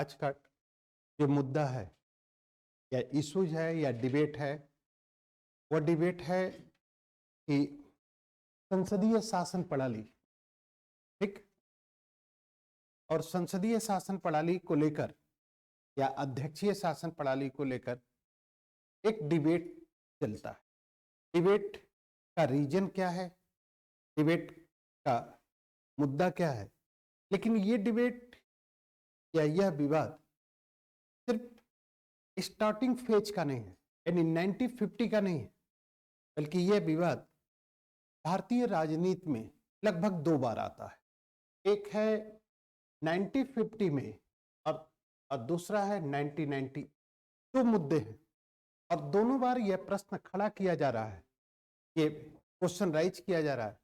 आज का जो मुद्दा है या इश्यूज है या डिबेट है, वो डिबेट है कि संसदीय शासन प्रणाली, ठीक, और संसदीय शासन प्रणाली को लेकर या अध्यक्षीय शासन प्रणाली को लेकर एक डिबेट चलता है। डिबेट का रीजन क्या है, डिबेट का मुद्दा क्या है, लेकिन ये डिबेट या यह विवाद सिर्फ स्टार्टिंग फेज का नहीं है, यानी 1950 का नहीं है, बल्कि यह विवाद भारतीय राजनीति में लगभग 2 बार आता है। एक है 1950 में और दूसरा है 1990। 2 मुद्दे हैं और दोनों बार यह प्रश्न खड़ा किया जा रहा है, ये क्वेश्चन राइज किया जा रहा है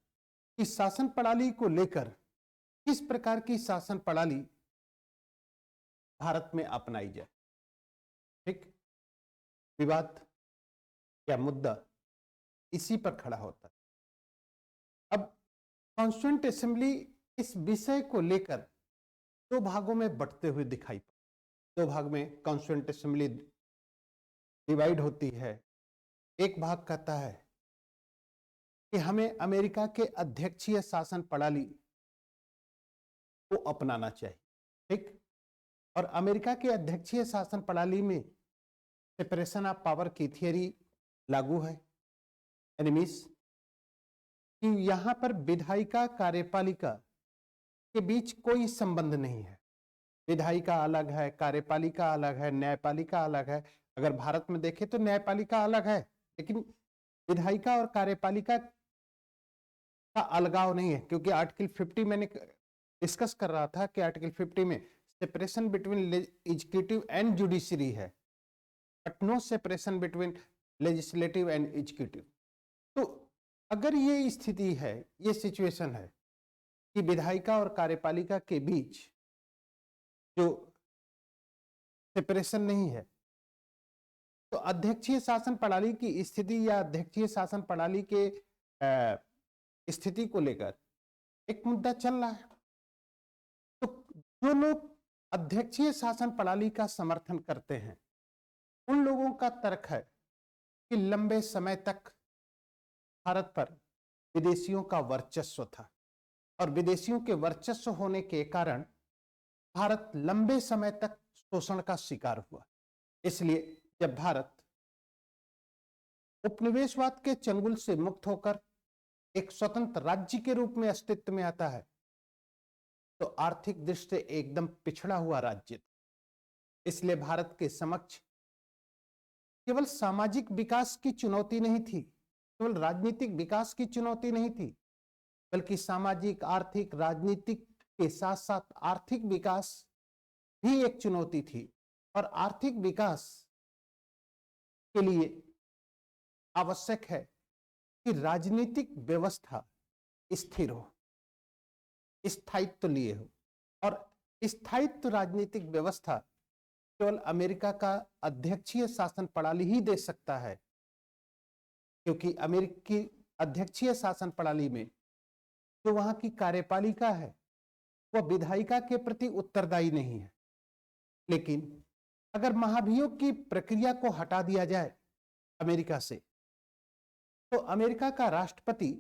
कि शासन प्रणाली को लेकर किस प्रकार की शासन प्रणाली भारत में अपनाई जाए। ठीक, विवाद या मुद्दा इसी पर खड़ा होता है। अब कॉन्स्टिट्यूएंट असेंबली इस विषय को लेकर 2 भागों में बंटते हुए दिखाई पड़े। 2 भाग में कॉन्स्टिट्यूएंट असेंबली डिवाइड होती है। एक भाग कहता है कि हमें अमेरिका के अध्यक्षीय शासन प्रणाली को अपनाना चाहिए, ठीक, और अमेरिका के अध्यक्षीय शासन प्रणाली में सेपरेशन ऑफ पावर की थियरी लागू है। एनिमीज कि यहां पर विधायिका कार्यपालिका के बीच कोई संबंध नहीं है। विधायिका अलग है, कार्यपालिका अलग है, न्यायपालिका अलग है। अगर भारत में देखें तो न्यायपालिका अलग है, लेकिन विधायिका और कार्यपालिका का अलगाव नहीं है, क्योंकि आर्टिकल 50 मैंने डिस्कस कर रहा था कि आर्टिकल 50 में separation between executive and judiciary है, but no separation between legislative and executive. तो अगर ये स्थिति है, ये सिचुएशन है कि विधायिका और कार्यपालिका के बीच जो सेपरेशन नहीं है, तो अध्यक्षीय शासन प्रणाली की स्थिति या अध्यक्षीय शासन प्रणाली के स्थिति को लेकर एक मुद्दा चल रहा है। तो जो लोग अध्यक्षीय शासन प्रणाली का समर्थन करते हैं, उन लोगों का तर्क है कि लंबे समय तक भारत पर विदेशियों का वर्चस्व था और विदेशियों के वर्चस्व होने के कारण भारत लंबे समय तक शोषण का शिकार हुआ। इसलिए जब भारत उपनिवेशवाद के चंगुल से मुक्त होकर एक स्वतंत्र राज्य के रूप में अस्तित्व में आता है, तो आर्थिक दृष्टि से एकदम पिछड़ा हुआ राज्य था। इसलिए भारत के समक्ष केवल सामाजिक विकास की चुनौती नहीं थी, केवल राजनीतिक विकास की चुनौती नहीं थी, बल्कि सामाजिक, आर्थिक, राजनीतिक के साथ साथ आर्थिक विकास भी एक चुनौती थी। और आर्थिक विकास के लिए आवश्यक है कि राजनीतिक व्यवस्था स्थिर हो, स्थायित्व लिए हो, और स्थायित्व राजनीतिक व्यवस्था केवल अमेरिका का अध्यक्षीय शासन प्रणाली ही दे सकता है, क्योंकि अमेरिकी अध्यक्षीय शासन प्रणाली में जो वहां की कार्यपालिका है वह विधायिका के प्रति उत्तरदायी नहीं है। लेकिन अगर महाभियोग की प्रक्रिया को हटा दिया जाए अमेरिका से, तो अमेरिका का राष्ट्रपति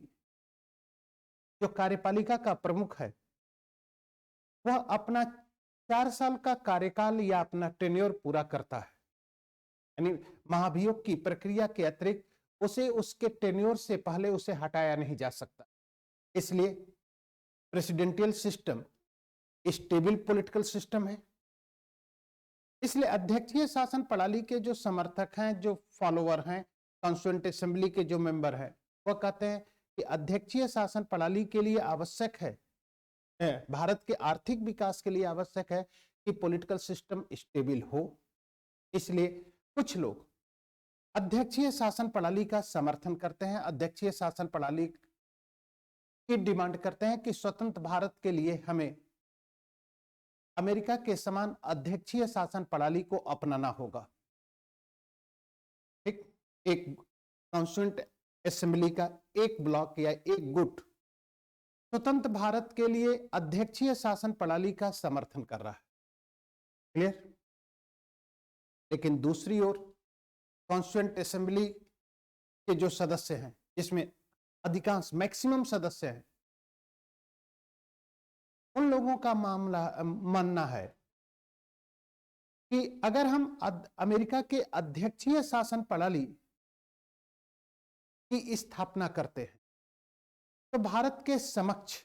जो कार्यपालिका का प्रमुख है, वह अपना 4 साल का कार्यकाल या अपना टेन्योर पूरा करता है। यानी महाभियोग की प्रक्रिया के अतिरिक्त उसे उसके टेन्योर से पहले उसे हटाया नहीं जा सकता। इसलिए presidential system stable political system है। इसलिए अध्यक्षीय शासन प्रणाली के जो समर्थक हैं, जो फॉलोअर हैं, कॉन्स्टिट्यूएंट असेंबली के जो मेंबर हैं, वह कहते हैं कि अध्यक्षीय शासन प्रणाली के लिए आवश्यक है, भारत के आर्थिक विकास के लिए आवश्यक है कि पॉलिटिकल सिस्टम स्टेबल हो। इसलिए कुछ लोग अध्यक्षीय शासन प्रणाली का समर्थन करते हैं, अध्यक्षीय शासन प्रणाली की डिमांड करते हैं कि स्वतंत्र भारत के लिए हमें अमेरिका के समान अध्यक्षीय शासन प्रणाली को अपनाना होगा। ठीक, एक कॉन्स्टिट्यूएंट असेंबली का एक ब्लॉक या एक गुट स्वतंत्र भारत के लिए अध्यक्षीय शासन प्रणाली का समर्थन कर रहा है। क्लियर। लेकिन दूसरी ओर कॉन्स्टिट्यूएंट असेंबली के जो सदस्य हैं, जिसमें अधिकांश मैक्सिमम सदस्य हैं, उन लोगों का मानना है कि अगर हम अमेरिका के अध्यक्षीय शासन प्रणाली की स्थापना करते हैं तो भारत के समक्ष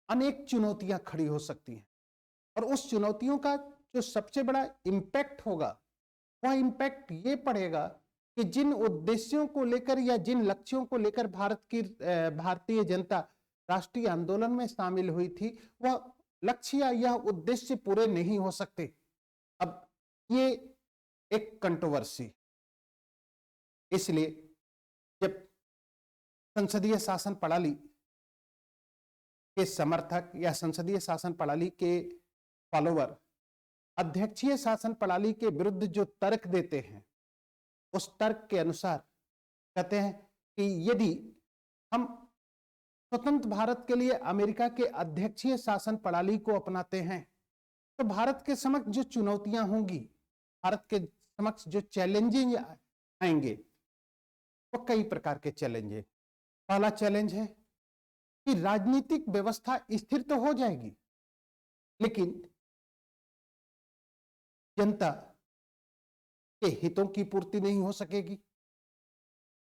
अनेक चुनौतियां खड़ी हो सकती हैं, और उस चुनौतियों का जो सबसे बड़ा इंपैक्ट होगा वह इंपैक्ट ये पड़ेगा कि जिन उद्देश्यों को लेकर या जिन लक्ष्यों को लेकर भारतीय जनता राष्ट्रीय आंदोलन में शामिल हुई थी, वह लक्ष्य या उद्देश्य पूरे नहीं हो सकते। अब ये एक कंट्रोवर्सी, इसलिए जब संसदीय शासन प्रणाली के समर्थक या संसदीय शासन प्रणाली के फॉलोवर अध्यक्षीय शासन प्रणाली के विरुद्ध जो तर्क देते हैं, उस तर्क के अनुसार कहते हैं कि यदि हम स्वतंत्र भारत के लिए अमेरिका के अध्यक्षीय शासन प्रणाली को अपनाते हैं तो भारत के समक्ष जो चुनौतियां होंगी, भारत के समक्ष जो चैलेंजेस आएंगे, वो कई प्रकार के चैलेंज है। पहला चैलेंज है कि राजनीतिक व्यवस्था स्थिर तो हो जाएगी, लेकिन जनता के हितों की पूर्ति नहीं हो सकेगी,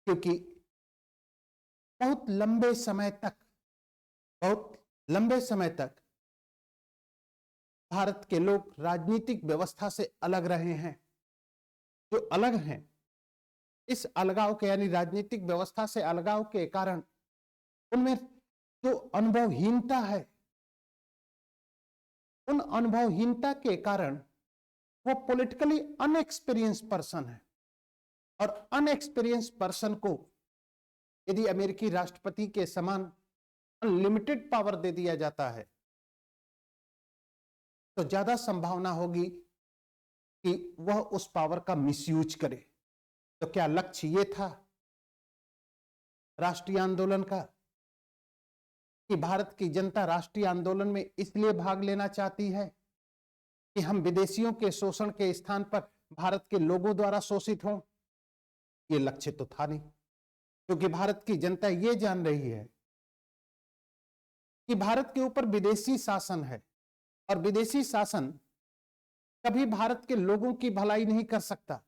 क्योंकि बहुत लंबे समय तक भारत के लोग राजनीतिक व्यवस्था से अलग रहे हैं। जो अलग हैं, इस अलगाव के यानी राजनीतिक व्यवस्था से अलगाव के कारण उनमें जो अनुभवहीनता है, उन अनुभवहीनता के कारण वो पॉलिटिकली अनएक्सपीरियंस पर्सन है, और अनएक्सपीरियंस पर्सन को यदि अमेरिकी राष्ट्रपति के समान अनलिमिटेड पावर दे दिया जाता है तो ज्यादा संभावना होगी कि वह उस पावर का मिसयूज करे। तो क्या लक्ष्य ये था राष्ट्रीय आंदोलन का कि भारत की जनता राष्ट्रीय आंदोलन में इसलिए भाग लेना चाहती है कि हम विदेशियों के शोषण के स्थान पर भारत के लोगों द्वारा शोषित हों? यह लक्ष्य तो था नहीं, क्योंकि भारत की जनता यह जान रही है कि भारत के ऊपर विदेशी शासन है, और विदेशी शासन कभी भारत के लोगों की भलाई नहीं कर सकता।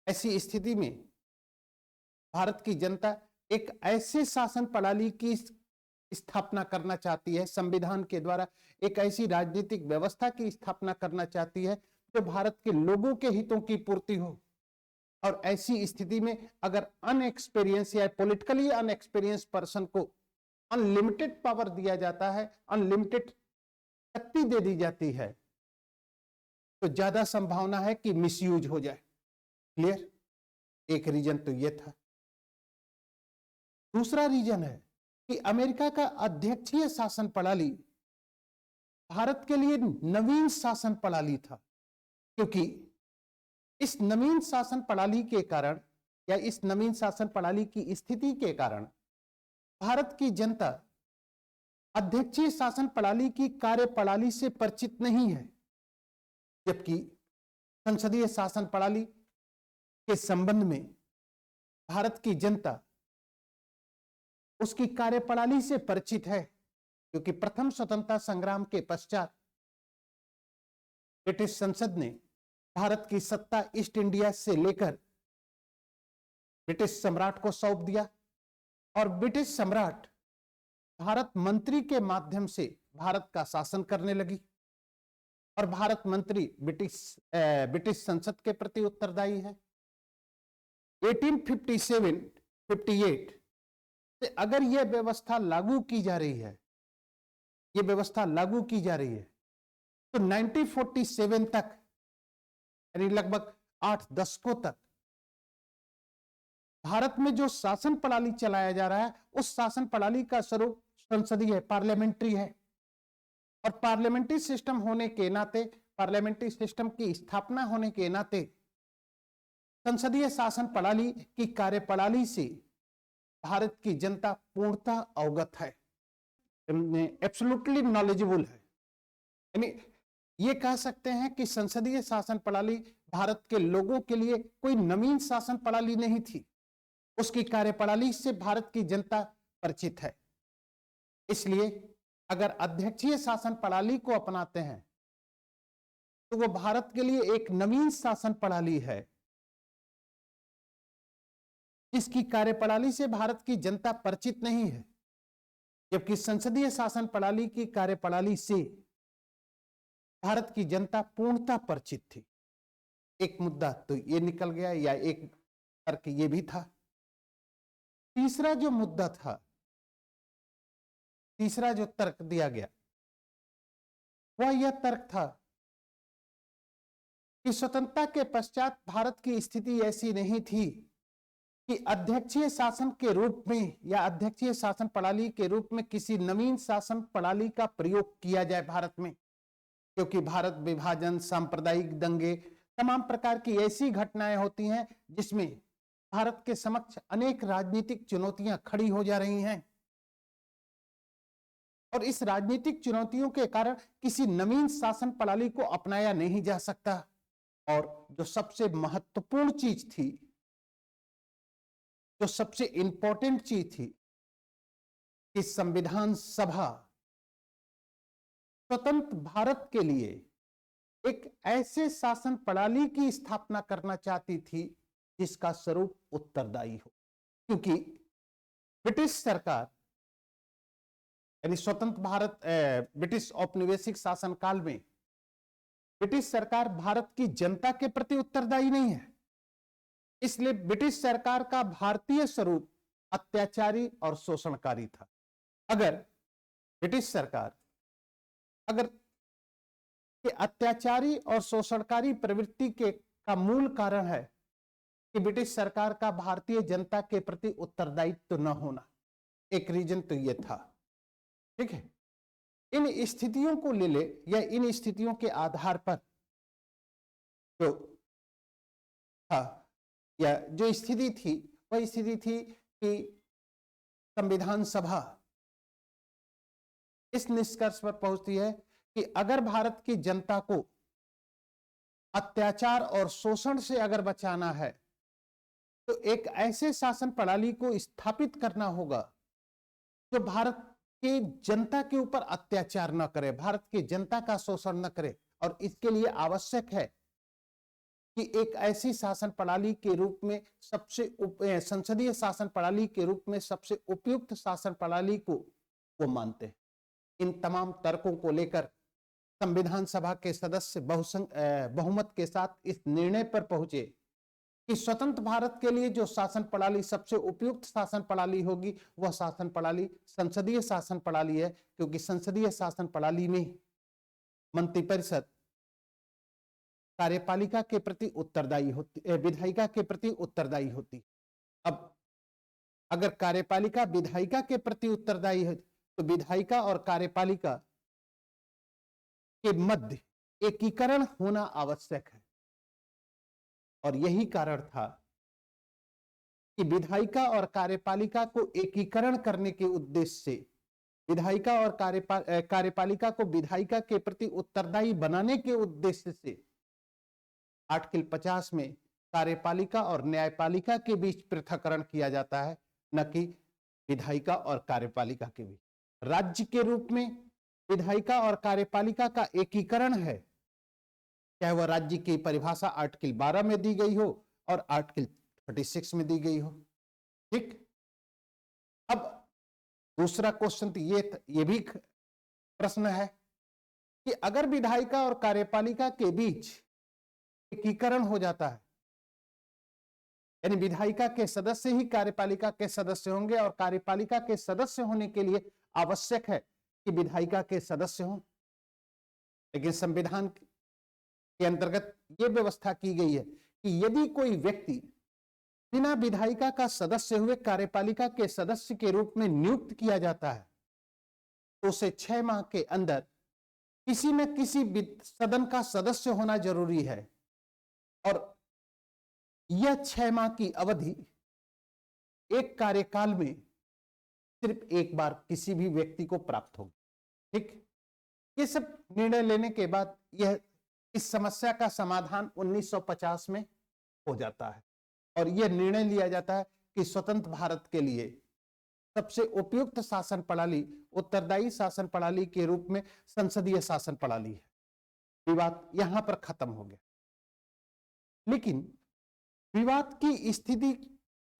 ऐसी स्थिति में भारत की जनता एक ऐसे शासन प्रणाली की स्थापना करना चाहती है, संविधान के द्वारा एक ऐसी राजनीतिक व्यवस्था की स्थापना करना चाहती है जो भारत के लोगों के हितों की पूर्ति हो। और ऐसी स्थिति में अगर अनएक्सपीरियंस या पॉलिटिकली अनएक्सपीरियंस पर्सन को अनलिमिटेड पावर दिया जाता है, अनलिमिटेड शक्ति दे दी जाती है, तो ज्यादा संभावना है कि मिसयूज हो जाए। क्लियर। एक रीजन तो यह था। दूसरा रीजन है कि अमेरिका का अध्यक्षीय शासन प्रणाली भारत के लिए नवीन शासन प्रणाली था, क्योंकि इस नवीन शासन प्रणाली के कारण या इस नवीन शासन प्रणाली की स्थिति के कारण भारत की जनता अध्यक्षीय शासन प्रणाली की कार्य प्रणाली से परिचित नहीं है, जबकि संसदीय शासन प्रणाली के संबंध में भारत की जनता उसकी कार्यप्रणाली से परिचित है, क्योंकि प्रथम स्वतंत्रता संग्राम के पश्चात ब्रिटिश संसद ने भारत की सत्ता ईस्ट इंडिया से लेकर ब्रिटिश सम्राट को सौंप दिया, और ब्रिटिश सम्राट भारत मंत्री के माध्यम से भारत का शासन करने लगी, और भारत मंत्री ब्रिटिश संसद के प्रति उत्तरदायी है। 1857-58 से अगर यह व्यवस्था लागू की जा रही है, यह व्यवस्था लागू की जा रही है, तो 1947 तक यानी लगभग 8 दशकों तक भारत में जो शासन प्रणाली चलाया जा रहा है, उस शासन प्रणाली का स्वरूप संसदीय है, पार्लियामेंट्री है। और पार्लियामेंट्री सिस्टम होने के नाते, पार्लियामेंट्री सिस्टम की स्थापना होने के नाते संसदीय शासन प्रणाली की कार्यप्रणाली से भारत की जनता पूर्णतः अवगत है, एब्सोल्युटली नॉलेजेबल है। यानी ये कह सकते हैं कि संसदीय शासन प्रणाली भारत के लोगों के लिए कोई नवीन शासन प्रणाली नहीं थी। उसकी कार्यप्रणाली से भारत की जनता परिचित है। इसलिए अगर अध्यक्षीय शासन प्रणाली को अपनाते हैं तो वो भारत के लिए एक नवीन शासन प्रणाली है। इसकी कार्यप्रणाली से भारत की जनता परिचित नहीं है, जबकि संसदीय शासन प्रणाली की कार्यप्रणाली से भारत की जनता पूर्णतः परिचित थी। एक मुद्दा तो ये निकल गया, या एक तर्क ये भी था। तीसरा जो मुद्दा था, तीसरा जो तर्क दिया गया वह यह तर्क था कि स्वतंत्रता के पश्चात भारत की स्थिति ऐसी नहीं थी कि अध्यक्षीय शासन के रूप में या अध्यक्षीय शासन प्रणाली के रूप में किसी नवीन शासन प्रणाली का प्रयोग किया जाए भारत में, क्योंकि भारत विभाजन, सांप्रदायिक दंगे, तमाम प्रकार की ऐसी घटनाएं होती हैं जिसमें भारत के समक्ष अनेक राजनीतिक चुनौतियां खड़ी हो जा रही हैं, और इस राजनीतिक चुनौतियों के कारण किसी नवीन शासन प्रणाली को अपनाया नहीं जा सकता। और जो सबसे महत्वपूर्ण चीज थी, जो सबसे इंपॉर्टेंट चीज थी कि संविधान सभा स्वतंत्र भारत के लिए एक ऐसे शासन प्रणाली की स्थापना करना चाहती थी जिसका स्वरूप उत्तरदायी हो, क्योंकि ब्रिटिश सरकार यानी स्वतंत्र भारत ब्रिटिश औपनिवेशिक शासन काल में ब्रिटिश सरकार भारत की जनता के प्रति उत्तरदायी नहीं है। इसलिए ब्रिटिश सरकार का भारतीय स्वरूप अत्याचारी और शोषणकारी था। अगर ब्रिटिश सरकार अगर कि अत्याचारी और शोषणकारी प्रवृत्ति के का मूल कारण है कि ब्रिटिश सरकार का भारतीय जनता के प्रति उत्तरदायित्व न होना, एक रीजन तो यह था। ठीक है, इन स्थितियों को ले ले या इन स्थितियों के आधार पर जो था या जो स्थिति थी वह स्थिति थी कि संविधान सभा इस निष्कर्ष पर पहुंचती है कि अगर भारत की जनता को अत्याचार और शोषण से अगर बचाना है तो एक ऐसे शासन प्रणाली को स्थापित करना होगा जो भारत की जनता के ऊपर अत्याचार न करे, भारत की जनता का शोषण न करे। और इसके लिए आवश्यक है कि एक ऐसी शासन प्रणाली के रूप में संसदीय शासन प्रणाली के रूप में सबसे उपयुक्त शासन प्रणाली को वो मानते हैं। इन तमाम तर्कों को लेकर संविधान सभा के सदस्य बहुमत के साथ इस निर्णय पर पहुंचे कि स्वतंत्र भारत के लिए जो शासन प्रणाली सबसे उपयुक्त शासन प्रणाली होगी वह शासन प्रणाली संसदीय शासन प्रणाली है, क्योंकि संसदीय शासन प्रणाली में मंत्रिपरिषद कार्यपालिका के प्रति उत्तरदायी होती, विधायिका के प्रति उत्तरदायी होती। अब अगर कार्यपालिका विधायिका के प्रति उत्तरदायी है तो विधायिका और कार्यपालिका के मध्य एकीकरण होना आवश्यक है। और यही कारण था कि विधायिका और कार्यपालिका को एकीकरण करने के उद्देश्य से विधायिका और कार्यपालिका को विधायिका के प्रति उत्तरदायी बनाने के उद्देश्य से आर्टिकल 50 में कार्यपालिका और न्यायपालिका के बीच पृथक्करण किया जाता है, न कि विधायिका और कार्यपालिका के बीच। राज्य के रूप में विधायिका और कार्यपालिका का एकीकरण है, चाहे वह राज्य की परिभाषा आर्टिकल 12 में दी गई हो और आर्टिकल 36 में दी गई हो। ठीक, अब दूसरा क्वेश्चन तो ये भी प्रश्न है कि अगर विधायिका और कार्यपालिका के बीच एकीकरण हो जाता है, यानी विधायिका के सदस्य ही कार्यपालिका के सदस्य होंगे और कार्यपालिका के सदस्य होने के लिए आवश्यक है कि विधायिका के सदस्य हों, लेकिन संविधान के अंतर्गत यह व्यवस्था की गई है कि यदि कोई व्यक्ति बिना विधायिका का सदस्य हुए कार्यपालिका के सदस्य के रूप में नियुक्त किया जाता है तो उसे 6 माह के अंदर किसी न किसी सदन का सदस्य होना जरूरी है, और यह 6 माह की अवधि एक कार्यकाल में सिर्फ एक बार किसी भी व्यक्ति को प्राप्त होगी। ठीक, ये सब निर्णय लेने के बाद यह इस समस्या का समाधान 1950 में हो जाता है और यह निर्णय लिया जाता है कि स्वतंत्र भारत के लिए सबसे उपयुक्त शासन प्रणाली उत्तरदायी शासन प्रणाली के रूप में संसदीय शासन प्रणाली है। विवाद यहां पर खत्म हो गया। लेकिन विवाद की स्थिति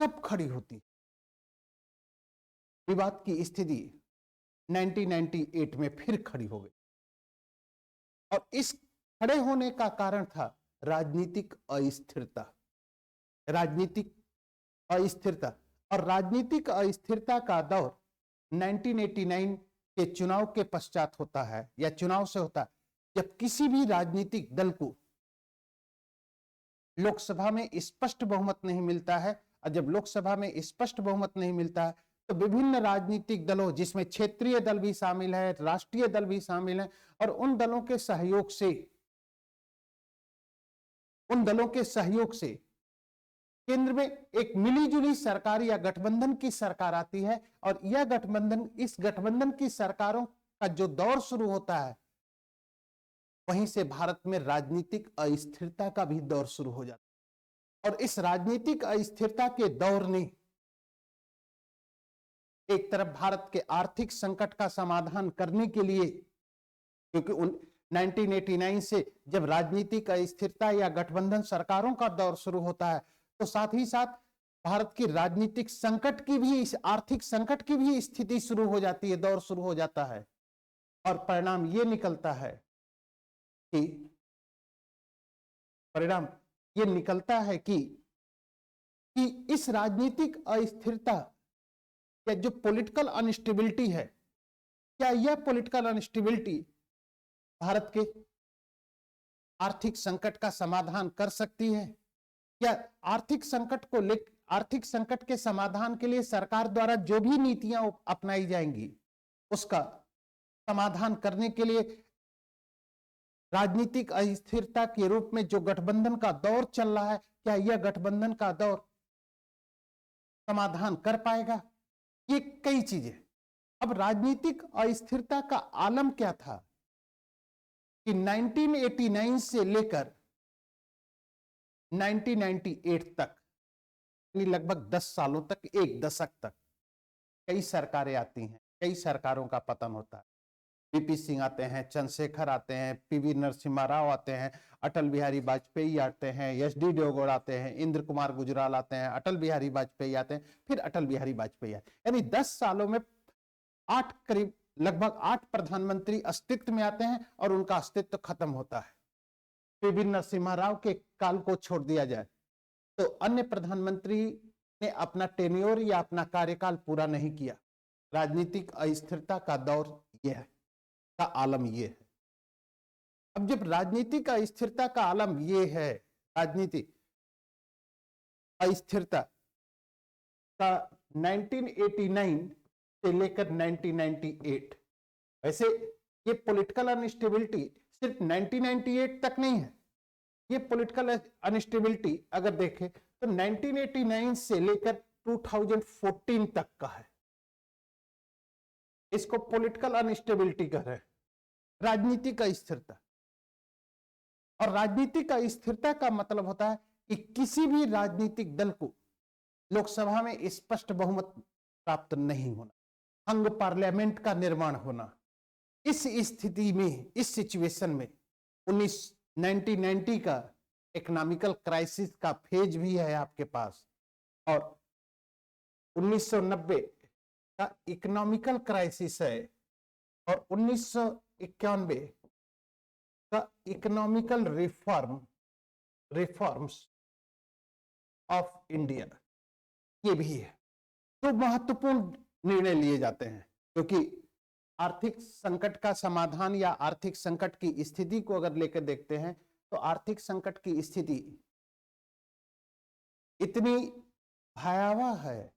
कब खड़ी होती? विवाद की स्थिति 1998 में फिर खड़ी हो गई और इस खड़े होने का कारण था राजनीतिक अस्थिरता। राजनीतिक अस्थिरता और राजनीतिक अस्थिरता का दौर 1989 के चुनाव के पश्चात होता है या चुनाव से होता है, जब किसी भी राजनीतिक दल को लोकसभा में स्पष्ट बहुमत नहीं मिलता है और जब लोकसभा में स्पष्ट बहुमत नहीं मिलता है तो विभिन्न राजनीतिक दलों, जिसमें क्षेत्रीय दल भी शामिल है, राष्ट्रीय दल भी शामिल है, और उन दलों के सहयोग से केंद्र में एक मिलीजुली सरकार या गठबंधन की सरकार आती है और इस गठबंधन की सरकारों का जो दौर शुरू होता है, वहीं से भारत में राजनीतिक अस्थिरता का भी दौर शुरू हो जाता है। और इस राजनीतिक अस्थिरता के दौर ने एक तरफ भारत के आर्थिक संकट का समाधान करने के लिए, क्योंकि 1989 से जब राजनीतिक अस्थिरता या गठबंधन सरकारों का दौर शुरू होता है तो साथ ही साथ भारत की राजनीतिक संकट की भी, आर्थिक संकट की भी स्थिति शुरू हो जाती है, दौर शुरू हो जाता है। और परिणाम ये निकलता है कि इस राजनीतिक अस्थिरता या जो पॉलिटिकल अनस्टेबिलिटी है, क्या यह पॉलिटिकल अनस्टेबिलिटी भारत के आर्थिक संकट का समाधान कर सकती है? क्या आर्थिक संकट के समाधान के लिए सरकार द्वारा जो भी नीतियां अपनाई जाएंगी, उसका समाधान करने के लिए राजनीतिक अस्थिरता के रूप में जो गठबंधन का दौर चल रहा है, क्या यह गठबंधन का दौर समाधान कर पाएगा? ये कई चीजें। अब राजनीतिक अस्थिरता का आलम क्या था कि 1989 से लेकर 1998 तक, लगभग 10 सालों तक, एक दशक तक कई सरकारें आती हैं, कई सरकारों का पतन होता है। वीपी सिंह आते हैं, चंद्रशेखर आते हैं, पीवी नरसिम्हा राव आते हैं, अटल बिहारी वाजपेयी आते हैं, एसडी देवगौड़ आते हैं, इंद्र कुमार गुजराल आते हैं, अटल बिहारी वाजपेयी आते हैं, फिर अटल बिहारी वाजपेयी आते हैं। यानी 10 सालों में लगभग 8 प्रधानमंत्री अस्तित्व में आते हैं और उनका अस्तित्व खत्म होता है। पीवी नरसिम्हा राव के काल को छोड़ दिया जाए तो अन्य प्रधानमंत्री ने अपना टेन्योर या अपना कार्यकाल पूरा नहीं किया। राजनीतिक अस्थिरता का दौर यह है, का आलम ये है। अब जब राजनीतिक अस्थिरता का आलम ये है, राजनीतिक अस्थिरता का 1989 से लेकर 1998, वैसे ये पॉलिटिकल अनस्टेबिलिटी सिर्फ 1998 तक नहीं है। ये पॉलिटिकल अनस्टेबिलिटी अगर देखें तो 1989 से लेकर 2014 तक का है। इसको पॉलिटिकल अनस्टेबिलिटी कह रहे हैं, राजनीतिक अस्थिरता। और राजनीतिक अस्थिरता का मतलब होता है कि किसी भी राजनीतिक दल को लोकसभा में स्पष्ट बहुमत प्राप्त नहीं होना, अंग पार्लियामेंट का निर्माण होना। इस स्थिति में, इस सिचुएशन में 1990 का इकोनॉमिकल क्राइसिस का फेज भी है आपके पास, और 1990 का इकोनॉमिकल क्राइसिस है, और 1991 का इकोनॉमिकल रिफॉर्म्स ऑफ इंडिया, ये भी है। तो महत्वपूर्ण निर्णय लिए जाते हैं, क्योंकि आर्थिक संकट का समाधान या आर्थिक संकट की स्थिति को अगर लेकर देखते हैं तो आर्थिक संकट की स्थिति इतनी भयावह है,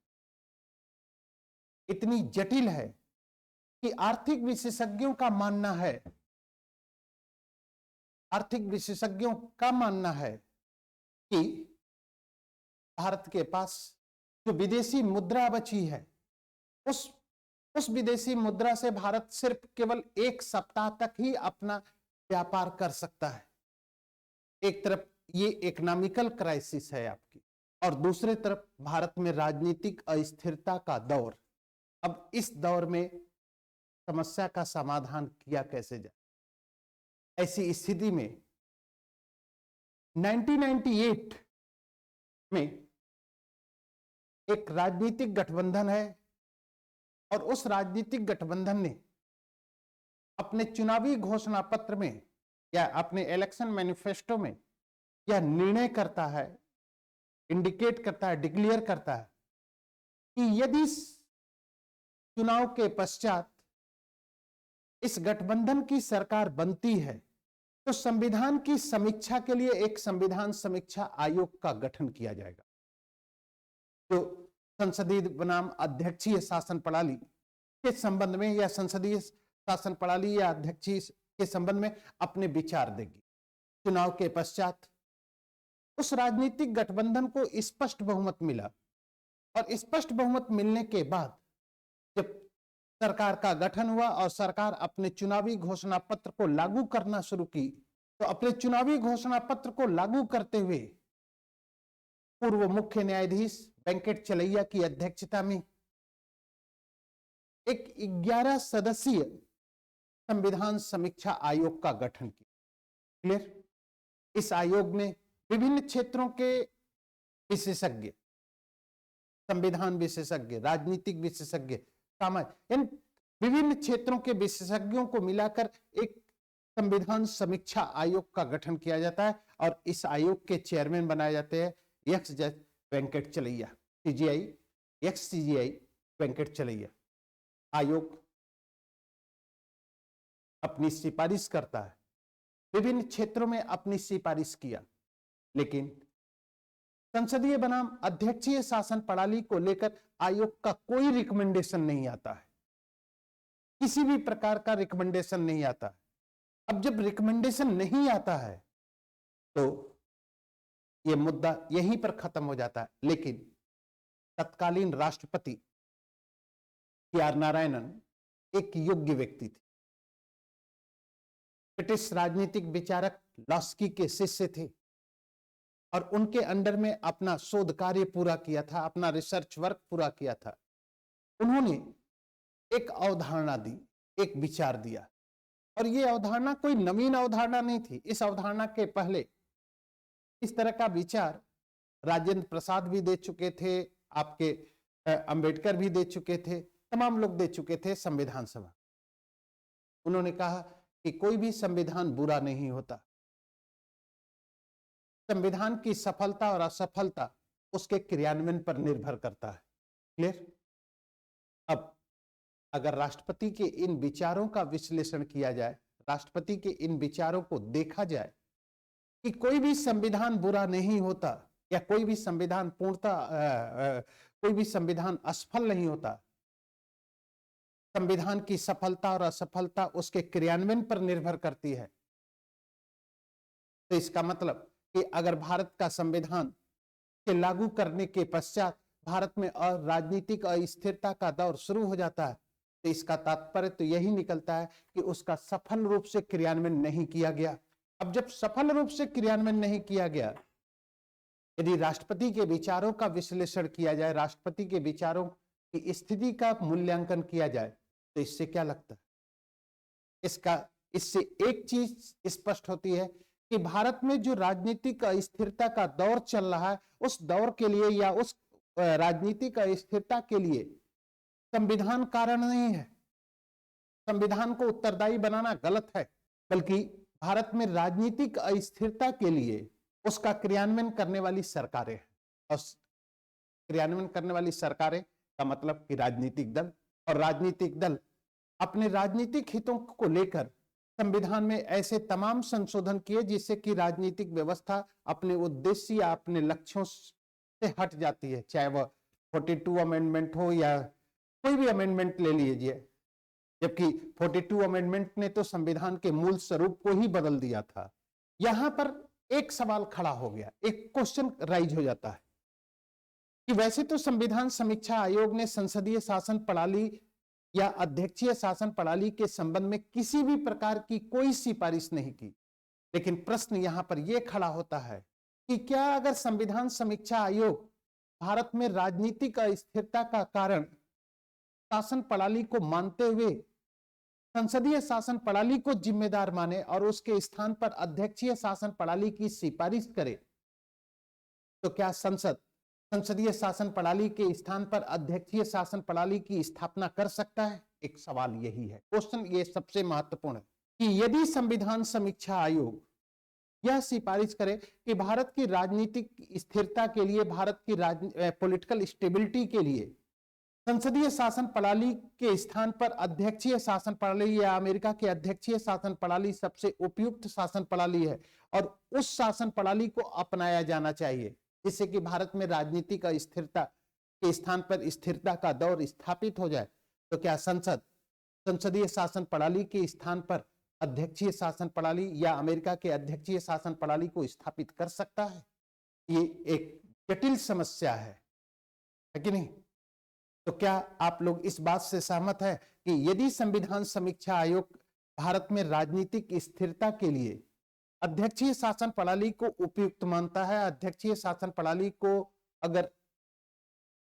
इतनी जटिल है कि आर्थिक विशेषज्ञों का मानना है कि भारत के पास जो विदेशी मुद्रा बची है, उस उस विदेशी मुद्रा से भारत सिर्फ केवल 1 सप्ताह तक ही अपना व्यापार कर सकता है। एक तरफ ये इकोनॉमिकल क्राइसिस है आपकी, और दूसरे तरफ भारत में राजनीतिक अस्थिरता का दौर। अब इस दौर में समस्या का समाधान किया कैसे जाए? ऐसी स्थिति में 1998 में एक राजनीतिक गठबंधन है, और उस राजनीतिक गठबंधन ने अपने चुनावी घोषणा पत्र में या अपने इलेक्शन मैनिफेस्टो में यह निर्णय करता है, इंडिकेट करता है, डिक्लेयर करता है कि यदि चुनाव के पश्चात इस गठबंधन की सरकार बनती है तो संविधान की समीक्षा के लिए एक संविधान समीक्षा आयोग का गठन किया जाएगा, जो संसदीय बनाम अध्यक्षीय शासन प्रणाली के संबंध में या संसदीय शासन प्रणाली या अध्यक्षीय के संबंध में अपने विचार देगी। चुनाव के पश्चात उस राजनीतिक गठबंधन को स्पष्ट बहुमत मिला, और स्पष्ट बहुमत मिलने के बाद जब सरकार का गठन हुआ और सरकार अपने चुनावी घोषणा पत्र को लागू करना शुरू की, तो अपने चुनावी घोषणा पत्र को लागू करते हुए पूर्व मुख्य न्यायाधीश वेंकट चलैया की अध्यक्षता में एक 11 सदस्यीय संविधान समीक्षा आयोग का गठन किया। क्लियर? इस आयोग ने विभिन्न क्षेत्रों के विशेषज्ञ, संविधान विशेषज्ञ, राजनीतिक विशेषज्ञ, इन विभिन्न क्षेत्रों के विशेषज्ञों को मिलाकर एक संविधान समीक्षा आयोग का गठन किया जाता है, और इस आयोग के चेयरमैन बनाए जाते हैं एक्स जज वेंकट चलैया, सीजीआई, एक्स सीजीआई वेंकट चलैया। आयोग अपनी सिफारिश करता है, विभिन्न क्षेत्रों में अपनी सिफारिश किया, लेकिन संसदीय बनाम अध्यक्षीय शासन प्रणाली को लेकर आयोग का कोई रिकमेंडेशन नहीं आता है, किसी भी प्रकार का रिकमेंडेशन नहीं आता है। अब जब रिकमेंडेशन नहीं आता है तो यह मुद्दा यहीं पर खत्म हो जाता है। लेकिन तत्कालीन राष्ट्रपति के.आर. नारायणन एक योग्य व्यक्ति थे, ब्रिटिश राजनीतिक विचारक लॉस्की के शिष्य थे, और उनके अंडर में अपना शोध कार्य पूरा किया था, अपना रिसर्च वर्क पूरा किया था। उन्होंने एक अवधारणा दी, एक विचार दिया, और यह अवधारणा कोई नवीन अवधारणा नहीं थी। इस अवधारणा के पहले इस तरह का विचार राजेंद्र प्रसाद भी दे चुके थे, आपके अंबेडकर भी दे चुके थे, तमाम लोग दे चुके थे संविधान सभा। उन्होंने कहा कि कोई भी संविधान बुरा नहीं होता, संविधान की सफलता और असफलता उसके क्रियान्वयन पर निर्भर करता है। क्लियर? अब अगर राष्ट्रपति के इन विचारों का विश्लेषण किया जाए, राष्ट्रपति के इन विचारों को देखा जाए कि कोई भी संविधान बुरा नहीं होता, या कोई भी संविधान पूर्णतः कोई भी संविधान असफल नहीं होता, संविधान की सफलता और असफलता उसके क्रियान्वयन पर निर्भर करती है, तो इसका मतलब कि अगर भारत का संविधान के लागू करने के पश्चात भारत में राजनीतिक अस्थिरता का दौर शुरू हो जाता है, तो इसका तात्पर्य तो यही निकलता है कि उसका सफल रूप से क्रियान्वयन नहीं किया गया। अब जब सफल रूप से क्रियान्वयन नहीं किया गया, यदि राष्ट्रपति के विचारों का विश्लेषण किया जाए, राष्ट्रपति के विचारों की स्थिति का मूल्यांकन किया जाए, तो इससे क्या लगता है? इससे एक चीज स्पष्ट होती है कि भारत में जो राजनीतिक अस्थिरता का दौर चल रहा है, उस दौर के लिए या उस राजनीतिक अस्थिरता के लिए संविधान कारण नहीं है। संविधान को उत्तरदायी बनाना गलत है, बल्कि भारत में राजनीतिक अस्थिरता के लिए उसका क्रियान्वयन करने वाली सरकारें हैं, और क्रियान्वयन करने वाली सरकारें का मतलब कि राजनीतिक दल, और राजनीतिक दल अपने राजनीतिक हितों को लेकर संविधान में ऐसे तमाम संशोधन किए जिससे कि राजनीतिक व्यवस्था अपने उद्देश्य या अपने लक्ष्यों से हट जाती है, चाहे वह 42 अमेंडमेंट हो या कोई भी अमेंडमेंट ले लीजिए। जबकि 42 अमेंडमेंट ने तो संविधान के मूल स्वरूप को ही बदल दिया था। यहां पर एक सवाल खड़ा हो गया, एक क्वेश्चन राइज हो जाता है कि वैसे तो संविधान समीक्षा आयोग ने संसदीय शासन प्रणाली या अध्यक्षीय शासन प्रणाली के संबंध में किसी भी प्रकार की कोई सिफारिश नहीं की। लेकिन प्रश्न यहां पर यह खड़ा होता है कि क्या अगर संविधान समीक्षा आयोग भारत में राजनीतिक अस्थिरता का कारण शासन प्रणाली को मानते हुए संसदीय शासन प्रणाली को जिम्मेदार माने और उसके स्थान पर अध्यक्षीय शासन प्रणाली की सिफारिश करे, तो क्या संसद संसदीय शासन प्रणाली के स्थान पर अध्यक्षीय शासन प्रणाली की स्थापना कर सकता है? एक सवाल यही है, क्वेश्चन ये सबसे महत्वपूर्ण है कि यदि संविधान समीक्षा आयोग यह सिफारिश करे कि भारत की राजनीतिक स्थिरता के लिए, भारत की पॉलिटिकल स्टेबिलिटी के लिए संसदीय शासन प्रणाली के स्थान पर अध्यक्षीय शासन प्रणाली या अमेरिका की अध्यक्षीय शासन प्रणाली सबसे उपयुक्त शासन प्रणाली है और उस शासन प्रणाली को अपनाया जाना चाहिए जिससे कि भारत में राजनीतिक स्थिरता के स्थान पर स्थिरता का दौर स्थापित हो जाए, तो क्या संसद संसदीय शासन प्रणाली के स्थान पर अध्यक्षीय शासन प्रणाली या अमेरिका के अध्यक्षीय शासन प्रणाली को स्थापित कर सकता है? ये एक जटिल समस्या है कि नहीं? तो क्या आप लोग इस बात से सहमत हैं कि यदि संविधान समीक्षा आयोग भारत में राजनीतिक स्थिरता के लिए अध्यक्षीय शासन प्रणाली को उपयुक्त मानता है, अध्यक्षीय शासन प्रणाली को अगर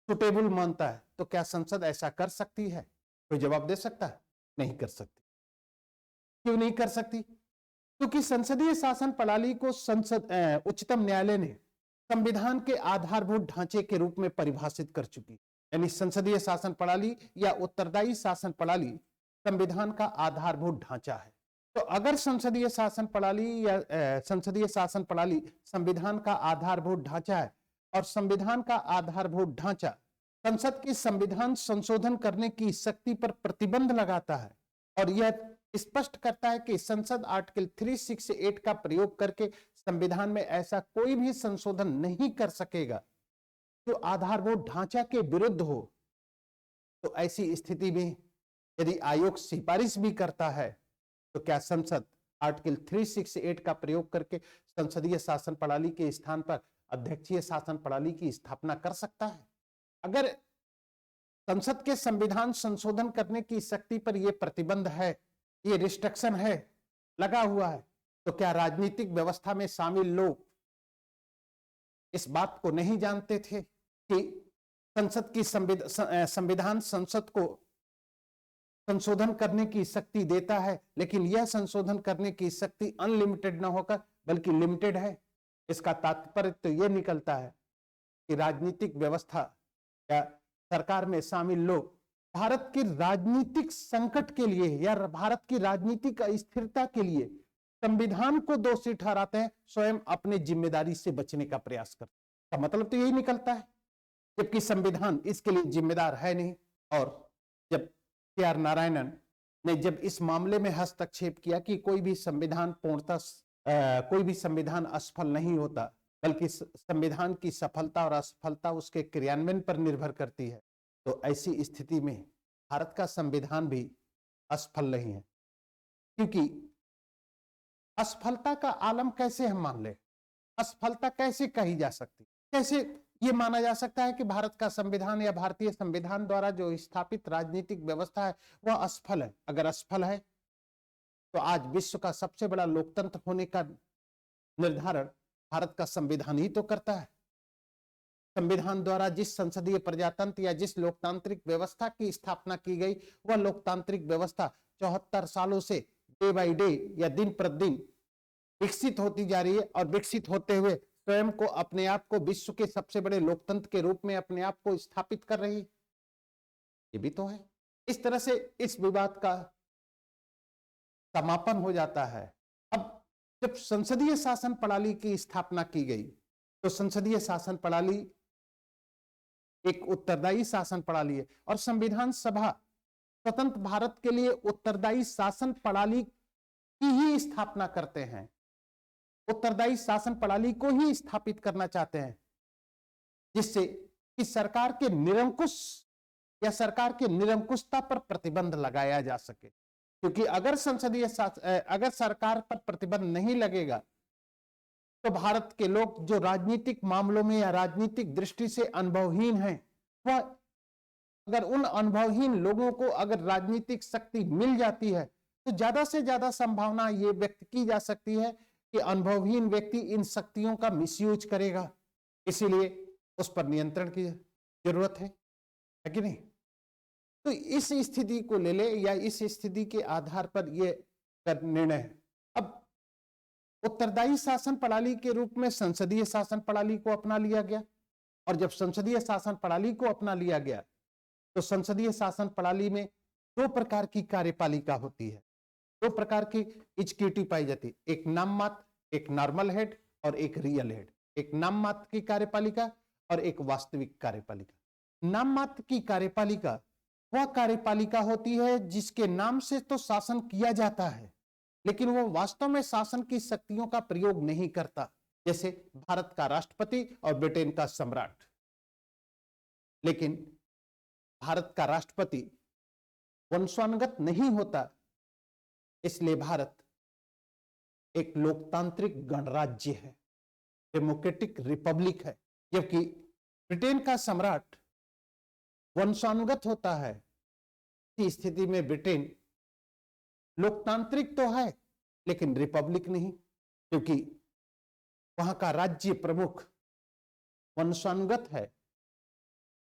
सुटेबल मानता है, तो क्या संसद ऐसा कर सकती है? कोई जवाब दे सकता है? नहीं कर सकती। क्यों नहीं कर सकती? क्योंकि संसदीय शासन प्रणाली को उच्चतम न्यायालय ने संविधान के आधारभूत ढांचे के रूप में परिभाषित कर चुकी, यानी संसदीय शासन प्रणाली या उत्तरदायी शासन प्रणाली संविधान का आधारभूत ढांचा है। तो अगर संसदीय शासन प्रणाली या संसदीय शासन प्रणाली संविधान का आधारभूत ढांचा है और संविधान का आधारभूत ढांचा संसद की संविधान संशोधन करने की शक्ति पर प्रतिबंध लगाता है और यह स्पष्ट करता है कि संसद आर्टिकल 368 का प्रयोग करके संविधान में ऐसा कोई भी संशोधन नहीं कर सकेगा जो आधारभूत ढांचा के विरुद्ध हो, तो ऐसी स्थिति में यदि आयोग सिफारिश भी करता है तो क्या संसद आर्टिकल 368 का प्रयोग करके संसदीय शासन प्रणाली के स्थान पर अध्यक्षीय शासन प्रणाली की स्थापना कर सकता है? अगर संसद के संविधान संशोधन करने की शक्ति पर यह प्रतिबंध है, ये रिस्ट्रिक्शन है, लगा हुआ है, तो क्या राजनीतिक व्यवस्था में शामिल लोग इस बात को नहीं जानते थे कि संसद की संविधान संसद को संशोधन करने की शक्ति देता है, लेकिन यह संशोधन करने की शक्ति अनलिमिटेड न होकर बल्कि लिमिटेड है। इसका तात्पर्य तो यह निकलता है कि राजनीतिक व्यवस्था या सरकार में शामिल लोग भारत के राजनीतिक संकट के लिए या भारत की राजनीतिक अस्थिरता के लिए संविधान को दोषी ठहराते हैं, स्वयं अपने जिम्मेदारी से बचने का प्रयास करते हैं। का मतलब तो यही निकलता है, जबकि संविधान इसके लिए जिम्मेदार है नहीं। और जब के.आर. नारायणन ने जब इस मामले में हस्तक्षेप किया कि कोई भी संविधान पूर्णतः कोई भी संविधान असफल नहीं होता, बल्कि संविधान की सफलता और असफलता उसके क्रियान्वयन पर निर्भर करती है, तो ऐसी स्थिति में भारत का संविधान भी असफल नहीं है। क्योंकि असफलता का आलम कैसे हम मान ले, असफलता कैसे कही जा सकती, कैसे ये माना जा सकता है कि भारत का संविधान या भारतीय संविधान द्वारा जो स्थापित राजनीतिक व्यवस्था है वह असफल है? अगर असफल है तो आज विश्व का सबसे बड़ा लोकतंत्र होने का निर्धारण भारत का संविधान ही तो करता है। संविधान द्वारा जिस संसदीय प्रजातंत्र या जिस लोकतांत्रिक व्यवस्था की स्थापना की गई, वह लोकतांत्रिक व्यवस्था 74 सालों से डे बाय डे या दिन प्रतिदिन विकसित होती जा रही है और विकसित होते हुए स्वयं को, अपने आप को विश्व के सबसे बड़े लोकतंत्र के रूप में अपने आप को स्थापित कर रही है। ये भी तो है। इस तरह से इस विवाद का समापन हो जाता है। अब जब संसदीय शासन प्रणाली की स्थापना की गई तो संसदीय शासन प्रणाली एक उत्तरदायी शासन प्रणाली है और संविधान सभा स्वतंत्र भारत के लिए उत्तरदायी शासन प्रणाली की ही स्थापना करते हैं, उत्तरदायी शासन प्रणाली को ही स्थापित करना चाहते हैं, जिससे कि सरकार के निरंकुश या सरकार की निरंकुशता पर प्रतिबंध लगाया जा सके। क्योंकि अगर अगर सरकार पर प्रतिबंध नहीं लगेगा तो भारत के लोग जो राजनीतिक मामलों में या राजनीतिक दृष्टि से अनुभवहीन हैं, वह अगर उन अनुभवहीन लोगों को अगर राजनीतिक शक्ति मिल जाती है तो ज्यादा से ज्यादा संभावना ये व्यक्त की जा सकती है कि अनुभवहीन व्यक्ति इन शक्तियों का मिसयूज करेगा। इसीलिए उस पर नियंत्रण की जरूरत है कि नहीं? तो इस स्थिति को ले ले या इस स्थिति के आधार पर यह निर्णय है। अब उत्तरदायी शासन प्रणाली के रूप में संसदीय शासन प्रणाली को अपना लिया गया, और जब संसदीय शासन प्रणाली को अपना लिया गया तो संसदीय शासन प्रणाली में दो प्रकार की कार्यपालिका होती है, दो प्रकार की एग्जीक्यूटिव पाई जाती है, एक नाम मात्र, एक नॉर्मल हेड और एक रियल हेड। एक नाम मात्र की कार्यपालिका और एक वास्तविक कार्यपालिका। नाम मात्र की कार्यपालिका वह कार्यपालिका होती है जिसके नाम से तो शासन किया जाता है लेकिन वो वास्तव में शासन की शक्तियों का प्रयोग नहीं करता, जैसे भारत का राष्ट्रपति और ब्रिटेन का सम्राट। लेकिन भारत का राष्ट्रपति वंशानुगत नहीं होता, इसलिए भारत एक लोकतांत्रिक गणराज्य है, डेमोक्रेटिक रिपब्लिक है। जबकि ब्रिटेन का सम्राट वंशानुगत होता है, इस स्थिति में ब्रिटेन लोकतांत्रिक तो है लेकिन रिपब्लिक नहीं, क्योंकि वहां का राज्य प्रमुख वंशानुगत है,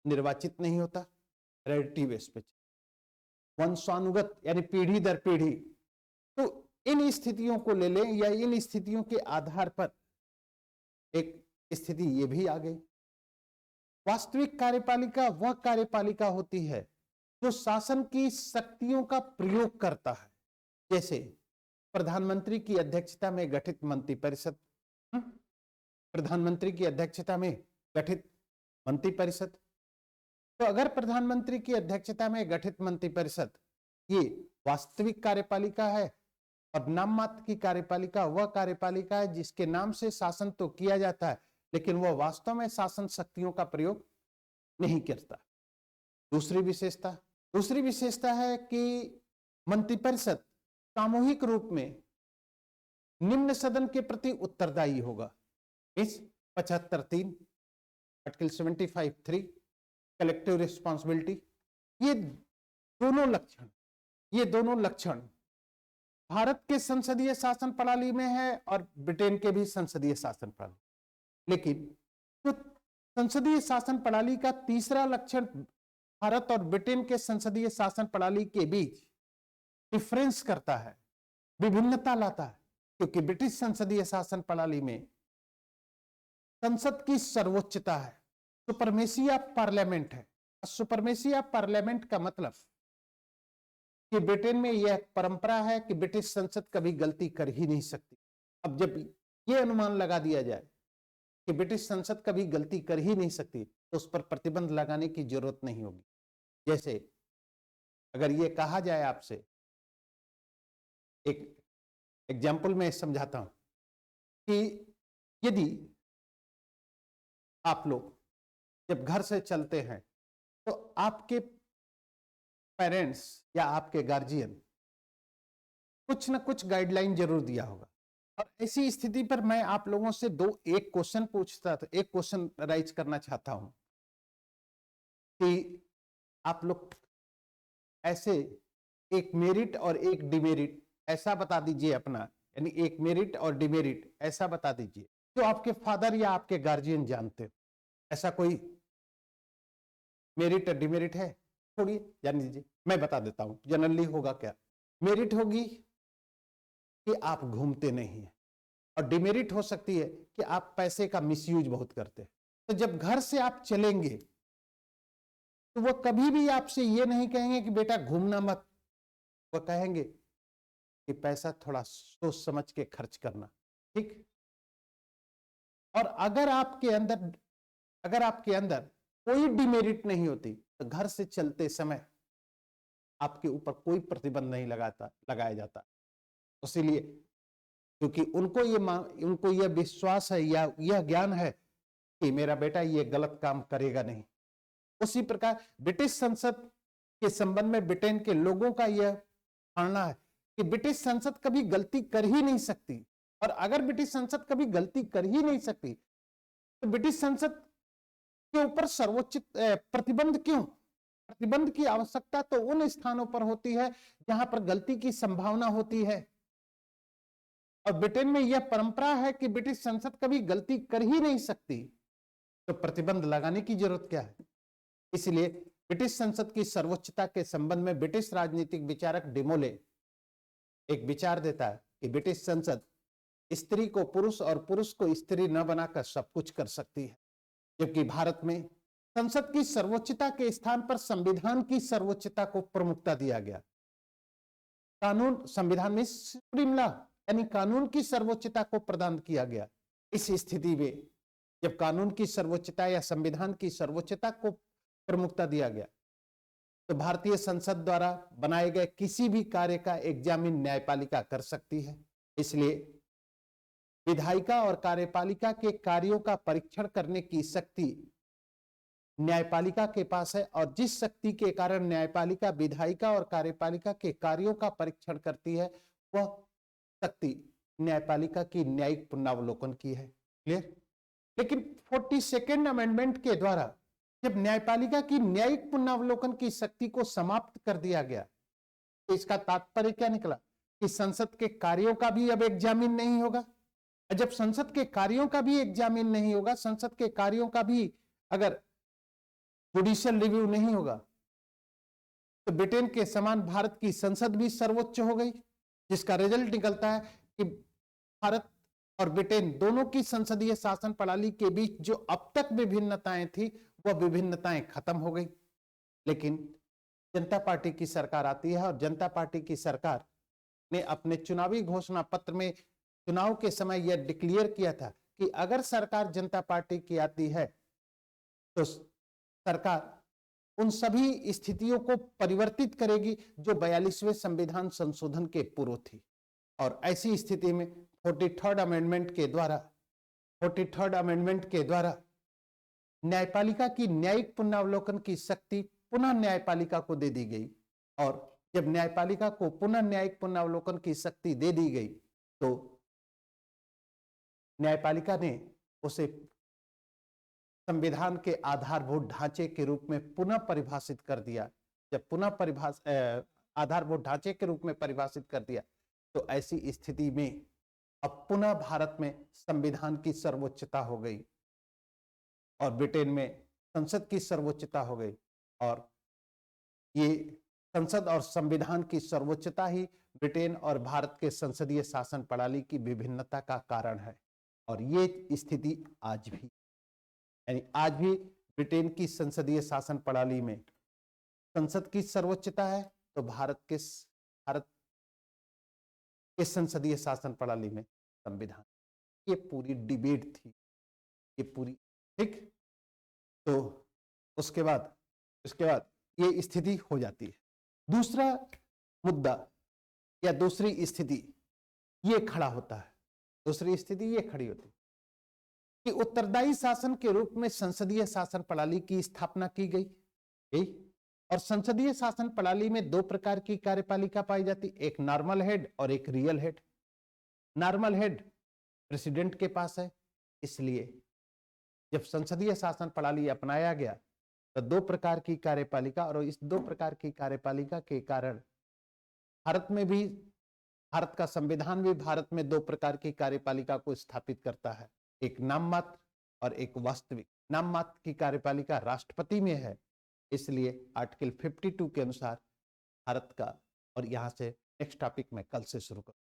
निर्वाचित नहीं होता, हेरेडिटी बेस पे, वंशानुगत यानी पीढ़ी दर पीढ़ी। तो इन स्थितियों को ले लें या इन स्थितियों के आधार पर एक स्थिति ये भी आ गई। वास्तविक कार्यपालिका वह कार्यपालिका होती है जो शासन की शक्तियों का प्रयोग करता है, जैसे प्रधानमंत्री की अध्यक्षता में गठित मंत्रिपरिषद, प्रधानमंत्री की अध्यक्षता में गठित मंत्रिपरिषद। तो अगर प्रधानमंत्री की अध्यक्षता में गठित मंत्रिपरिषद ये वास्तविक कार्यपालिका है, और नाम मात्र की कार्यपालिका वह कार्यपालिका है जिसके नाम से शासन तो किया जाता है लेकिन वह वास्तव में शासन शक्तियों का प्रयोग नहीं करता। दूसरी विशेषता है कि मंत्रिपरिषद सामूहिक रूप में निम्न सदन के प्रति उत्तरदायी होगा। इस 75(3) आर्टिकल 75(3) कलेक्टिव रिस्पॉन्सिबिलिटी, ये दोनों लक्षण भारत के संसदीय शासन प्रणाली में है और ब्रिटेन के भी संसदीय शासन प्रणाली। लेकिन तो संसदीय शासन प्रणाली का तीसरा लक्षण भारत और ब्रिटेन के संसदीय शासन प्रणाली के बीच डिफरेंस करता है, विभिन्नता लाता है, क्योंकि ब्रिटिश संसदीय शासन प्रणाली में संसद की सर्वोच्चता है, सुपरमेसी ऑफ पार्लियामेंट है। सुपरमेसी ऑफ पार्लियामेंट का मतलब कि ब्रिटेन में यह परंपरा है कि ब्रिटिश संसद कभी गलती कर ही नहीं सकती। अब जब यह अनुमान लगा दिया जाए कि ब्रिटिश संसद कभी गलती कर ही नहीं सकती तो उस पर प्रतिबंध लगाने की जरूरत नहीं होगी। जैसे अगर यह कहा जाए आपसे, एक एग्जाम्पल में समझाता हूं कि यदि आप लोग जब घर से चलते हैं तो आपके पेरेंट्स या आपके गार्जियन कुछ ना कुछ गाइडलाइन जरूर दिया होगा, और ऐसी स्थिति पर मैं आप लोगों से एक क्वेश्चन राइज करना चाहता हूं कि आप लोग ऐसे एक मेरिट और एक डिमेरिट ऐसा बता दीजिए अपना, यानी एक मेरिट और डिमेरिट ऐसा बता दीजिए जो आपके फादर या आपके गार्जियन जानते हो। ऐसा कोई मेरिट और डिमेरिट है? थोड़ी जान लीजिए, मैं बता देता हूं जनरली होगा क्या। मेरिट होगी कि आप घूमते नहीं हैं, और डिमेरिट हो सकती है कि आप पैसे का मिसयूज बहुत करते हैं। तो जब घर से आप चलेंगे तो वो कभी भी आपसे ये नहीं कहेंगे कि बेटा घूमना मत, वो कहेंगे कि पैसा थोड़ा सोच समझ के खर्च करना, ठीक। और अगर आपके अंदर कोई डिमेरिट नहीं होती तो घर से चलते समय आपके ऊपर कोई प्रतिबंध नहीं लगाया जाता। इसीलिए क्योंकि उनको यह विश्वास है या यह ज्ञान है कि मेरा बेटा ये गलत काम करेगा नहीं। उसी प्रकार ब्रिटिश संसद के संबंध में ब्रिटेन के लोगों का यह मानना है कि ब्रिटिश संसद कभी गलती कर ही नहीं सकती, और अगर ब्रिटिश संसद कभी गलती कर ही नहीं सकती तो ब्रिटिश संसद के ऊपर सर्वोच्च प्रतिबंध क्यों? प्रतिबंध की आवश्यकता तो उन स्थानों पर होती है जहां पर गलती की संभावना होती है। और ब्रिटेन में यह परंपरा है कि ब्रिटिश संसद कभी गलती कर ही नहीं सकती, तो प्रतिबंध लगाने की जरूरत क्या है। इसलिए ब्रिटिश संसद की सर्वोच्चता के संबंध में ब्रिटिश राजनीतिक विचारक डिमोले एक विचार देता है कि ब्रिटिश संसद स्त्री को पुरुष और पुरुष को स्त्री न बनाकर सब कुछ कर सकती है, जबकि भारत में संसद की सर्वोच्चता के स्थान पर संविधान की सर्वोच्चता को प्रमुखता दिया गया। कानून, संविधान में सुप्रीम लॉ यानी कानून की सर्वोच्चता को प्रदान किया गया। इस स्थिति में जब कानून की सर्वोच्चता या संविधान की सर्वोच्चता को प्रमुखता दिया गया, तो भारतीय संसद द्वारा बनाए गए किसी भी कार्य का एग्जामिन न्यायपालिका कर सकती है। इसलिए विधायिका और कार्यपालिका के कार्यों का परीक्षण करने की शक्ति न्यायपालिका के पास है, और जिस शक्ति के कारण न्यायपालिका विधायिका और कार्यपालिका के कार्यों का परीक्षण करती है, वह शक्ति न्यायपालिका की न्यायिक पुनरावलोकन की है। क्लियर? लेकिन 42वां अमेंडमेंट के द्वारा जब न्यायपालिका की न्यायिक पुनरावलोकन की शक्ति को समाप्त कर दिया गया, तो इसका तात्पर्य क्या निकला कि संसद के कार्यों का भी अब एग्जामिन नहीं होगा। जब संसद के कार्यों का भी एग्जामिन नहीं होगा, संसद के कार्यों का भी अगर जुडिशियल रिव्यू नहीं होगा, तो ब्रिटेन के समान भारत की संसद भी सर्वोच्च हो गई, जिसका रिजल्ट निकलता है कि भारत और ब्रिटेन दोनों की संसदीय शासन प्रणाली के बीच जो अब तक विभिन्नताएं थी, वह विभिन्नताएं खत्म हो गई। लेकिन जनता पार्टी की सरकार आती है, और जनता पार्टी की सरकार ने अपने चुनावी घोषणा पत्र में चुनाव के समय यह डिक्लेयर किया था कि अगर सरकार जनता पार्टी की आती है तो सरकार उन सभी स्थितियों को परिवर्तित करेगी जो 42वें संविधान संशोधन के पूर्व थी। और ऐसी स्थिति में 43rd अमेंडमेंट के द्वारा न्यायपालिका की न्यायिक पुनरावलोकन की शक्ति पुनः न्यायपालिका को दे दी गई। और जब न्यायपालिका को पुनः न्यायिक पुनरावलोकन की शक्ति दे दी गई, तो न्यायपालिका ने उसे संविधान के आधारभूत ढांचे के रूप में पुनः परिभाषित कर दिया। जब पुनः आधारभूत ढांचे के रूप में परिभाषित कर दिया, तो ऐसी स्थिति में अब पुनः भारत में संविधान की सर्वोच्चता हो गई और ब्रिटेन में संसद की सर्वोच्चता हो गई। और ये संसद और संविधान की सर्वोच्चता ही ब्रिटेन और भारत के संसदीय शासन प्रणाली की विभिन्नता का कारण है। और ये स्थिति आज भी, यानी आज भी ब्रिटेन की संसदीय शासन प्रणाली में संसद की सर्वोच्चता है, तो भारत के संसदीय शासन प्रणाली में संविधान। ये पूरी डिबेट थी, ये पूरी, ठीक। तो उसके बाद ये स्थिति हो जाती है। दूसरा मुद्दा या दूसरी स्थिति ये खड़ा होता है, दूसरी स्थिति ये खड़ी होती है कि उत्तरदायी शासन के रूप में संसदीय शासन प्रणाली की स्थापना की गई। और संसदीय शासन प्रणाली में दो प्रकार की कार्यपालिका पाई जाती, एक नॉर्मल हेड और एक real head. Normal head president के पास है, इसलिए जब संसदीय शासन प्रणाली अपनाया गया तो दो प्रकार की कार्यपालिका, और इस दो प्रकार की कार्यपालिका के कारण भारत का संविधान भी भारत में दो प्रकार की कार्यपालिका को स्थापित करता है, एक नाममात्र और एक वास्तविक। नाममात्र की कार्यपालिका राष्ट्रपति में है, इसलिए आर्टिकल 52 के अनुसार भारत का, और यहां से नेक्स्ट टॉपिक मैं कल से शुरू करूं।